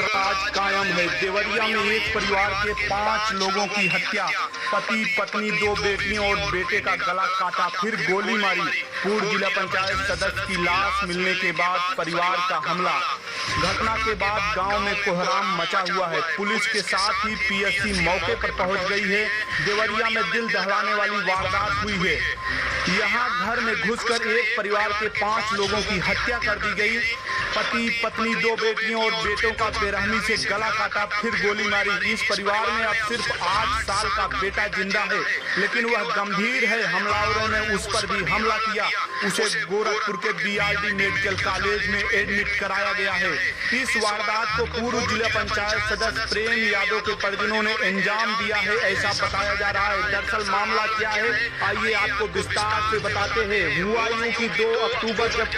राज कायम है। देवरिया में एक परिवार के 5 लोगों की हत्या, पति पत्नी 2 बेटियों और बेटे का गला काटा, फिर गोली मारी। पूर्व जिला पंचायत सदस्य की लाश मिलने के बाद परिवार का हमला। घटना के बाद गांव में कोहराम मचा हुआ है। पुलिस के साथ ही पीएससी मौके पर पहुंच गई है। देवरिया में दिल दहलाने वाली वारदात हुई है। यहां घर में घुसकर एक परिवार के 5 लोगों की हत्या कर दी गई। पति पत्नी 2 बेटियों और बेटों का बेरहमी से गला काटा, फिर गोली मारी। इस परिवार में अब सिर्फ 8 साल का बेटा जिंदा है, लेकिन वह गंभीर है। हमलावरों ने उस पर भी हमला किया। उसे गोरखपुर के बीआरडी मेडिकल कॉलेज में एडमिट कराया गया है। इस वारदात को पूर्व जिला पंचायत सदस्य प्रेम यादव के परिजनों ने अंजाम दिया है, ऐसा बताया जा रहा है। दरअसल मामला क्या है, आइए आपको विस्तार से बताते हैं। हुआ यूं कि 2 अक्टूबर जब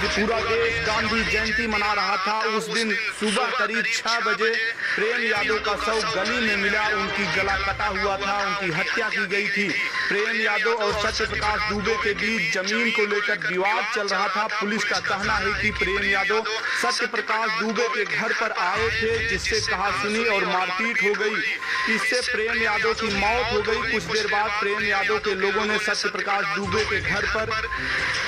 पूरा देश गांधी जयंती मना रहा था, उस दिन सुबह करीब 6 बजे प्रेम यादव का शव गली में मिला। उनकी गला कटा हुआ था, उनकी हत्या की गई थी। प्रेम यादव और सत्य प्रकाश दुबे के बीच जमीन को लेकर विवाद चल रहा था। पुलिस का कहना है कि प्रेम यादव सत्य प्रकाश दुबे के घर पर आए थे, जिससे कहासुनी और मारपीट हो गई। इससे प्रेम यादव की मौत हो गई। कुछ देर बाद प्रेम यादव के लोगों ने सत्य प्रकाश दुबे के घर पर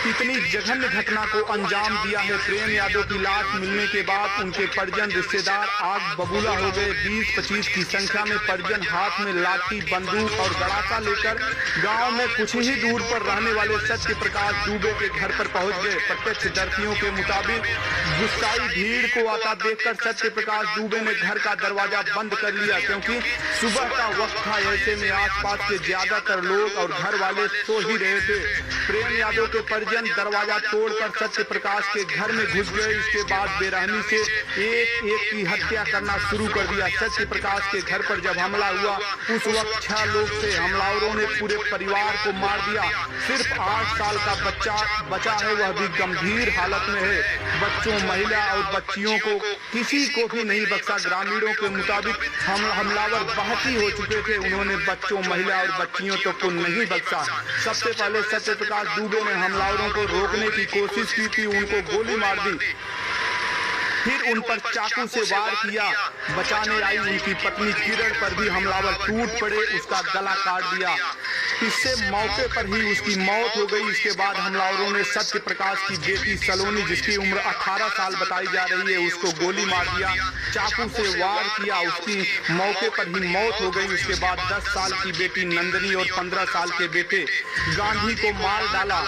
इतनी जघन्य घटना को अंजाम दिया है। प्रेम यादव की लाश मिलने के बाद उनके परिजन रिश्तेदार आग बबूला हो गए। 20-25 की संख्या में परिजन हाथ में लाठी, बंदूक और गड़ासा लेकर गांव में कुछ ही दूर पर रहने वाले सत्य प्रकाश दुबे के घर पर पहुंच गए। प्रत्यक्षदर्शियों के मुताबिक गुस्साई भीड़ को आता देखकर सत्य प्रकाश दुबे ने घर का दरवाजा बंद कर लिया, क्योंकि सुबह का वक्त था। ऐसे में आसपास के ज्यादातर लोग और घर वाले सो ही रहे थे। प्रेम यादव के परिजन दरवाजा तोड़कर सत्य प्रकाश के घर में घुस गए। इसके बाद बेरहमी से एक की हत्या करना शुरू कर दिया। सत्य प्रकाश के घर पर जब हमला हुआ, उस वक्त 6 लोग थे। हमलावरों ने पूरे परिवार को मार दिया। सिर्फ 8 साल का बच्चा बचा है, वह भी गंभीर हालत में है। बच्चों, महिला और बच्चियों को किसी को भी नहीं बख्शा। ग्रामीणों के मुताबिक हमलावर बाहती हो चुके थे। उन्होंने बच्चों, महिला और बच्चियों को नहीं बख्शा। सबसे पहले सत्य प्रकाश दुबे ने हमलावरों को रोकने की कोशिश की थी, उनको गोली मार दी, फिर उन पर चाकू से वार किया। बचाने आई उनकी पत्नी किरण पर भी हमलावर टूट पड़े, उसका गला काट दिया। इससे मौके पर ही उसकी मौत हो गई। इसके बाद हमलावरों ने सत्य प्रकाश की बेटी सलोनी, जिसकी उम्र 18 साल बताई जा रही है, उसको गोली मार दिया, चाकू से वार किया, उसकी मौके पर ही मौत हो गई। उसके बाद 10 साल की बेटी नंदनी और 15 साल के बेटे गांधी को मार डाला।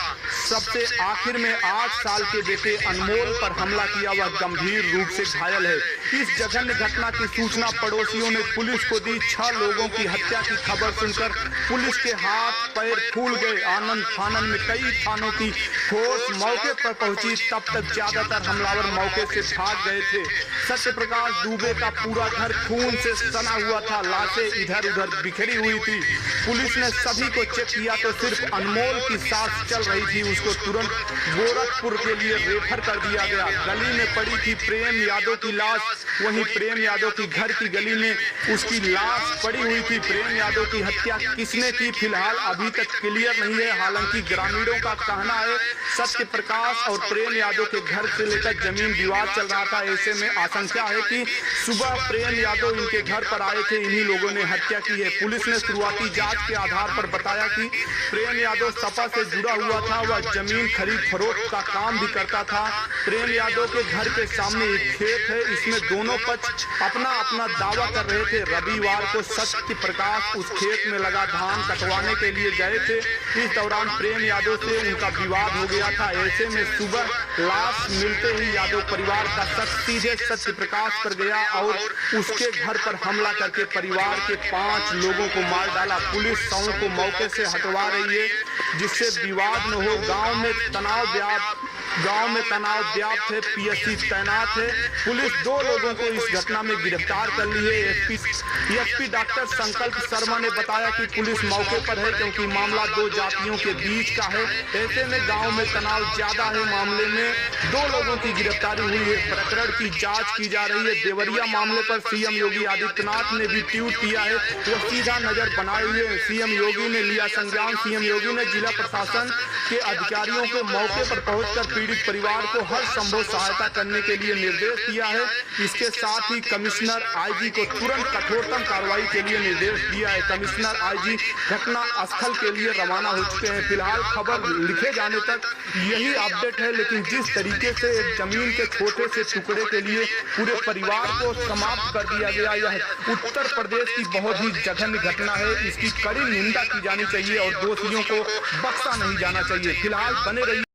सबसे आखिर में 8 साल के बेटे अनमोल पर हमला किया, वह गंभीर रूप से घायल है। इस जघन्य घटना की सूचना पड़ोसियों ने पुलिस को दी। 6 लोगों की हत्या की खबर सुनकर पुलिस के हाथ पैर फूल गए। आनंद फानन में कई थानों की फोर्स मौके पर पहुंची, तब तक ज्यादातर हमलावर मौके से भाग गए थे। सत्य प्रकाश दुबे का पूरा घर खून से सना हुआ था, लाशें इधर उधर बिखरी हुई थी। पुलिस ने सभी को चेक किया तो सिर्फ अनमोल की सांस चल रही थी। उसको तुरंत गोरखपुर के लिए रेफर कर दिया गया। गली में पड़ी थी प्रेम यादव की लाश, वहीं प्रेम यादव की घर की गली में उसकी लाश पड़ी हुई थी। प्रेम यादव की हत्या किसने की, फिलहाल अभी तक क्लियर नहीं है। हालांकि ग्रामीणों का कहना है सत्य प्रकाश और प्रेम यादव के घर से लेकर जमीन विवाद चल रहा था। ऐसे में आशंका है कि सुबह प्रेम यादव इनके घर पर आए थे, इन्हीं लोगों ने हत्या की है। पुलिस ने शुरुआती जांच के आधार पर बताया कि प्रेम यादव सपा से जुड़ा हुआ था, वह जमीन खरीद फरोख्त का काम भी करता था। प्रेम यादव के घर के सामने एक खेत है, इसमें दोनों पक्ष अपना अपना दावा कर रहे थे। रविवार को सत्य प्रकाश उस खेत में लगा धान कटवाने के लिए गए थे। इस दौरान प्रेम यादव से उनका विवाद हो गया था। ऐसे में सुबह लाश मिलते ही यादव परिवार का शख्स सीधे सत्य प्रकाश पर गया और उसके घर पर हमला करके परिवार के 5 लोगों को मार डाला। पुलिस शवों को मौके से हटवा रही है, जिससे विवाद न हो। गांव में तनाव व्याप्त है, पीएससी तैनात है। पुलिस 2 लोगों को इस घटना में गिरफ्तार कर ली है। एसपी डॉक्टर संकल्प शर्मा ने बताया कि पुलिस मौके पर है, क्योंकि मामला 2 जातियों के बीच का है। ऐसे में गांव में तनाव ज्यादा है। मामले में 2 लोगों की गिरफ्तारी हुई है। प्रकरण की जांच की जा रही है। देवरिया मामले पर सीएम योगी आदित्यनाथ ने भी ट्वीट किया है। वो सीधा नजर बनाए हुए हैं। सीएम योगी ने लिया संज्ञान। सीएम योगी ने जिला प्रशासन के अधिकारियों को मौके पर पहुंचकर पीड़ित परिवार को हर संभव सहायता करने के लिए निर्देश दिया है। इसके साथ ही कमिश्नर आईजी को तुरंत कठोरतम कार्रवाई के लिए निर्देश दिया है। कमिश्नर आईजी घटना स्थल के लिए रवाना हो चुके हैं। फिलहाल खबर लिखे जाने तक यही अपडेट है, लेकिन जिस तरीके से एक जमीन के छोटे से टुकड़े के लिए पूरे परिवार को समाप्त कर दिया गया, यह उत्तर प्रदेश की बहुत ही जघन्य घटना है। इसकी कड़ी निंदा की जानी चाहिए और दोषियों को बख्शा नहीं जाना चाहिए। फिलहाल बने रहिए।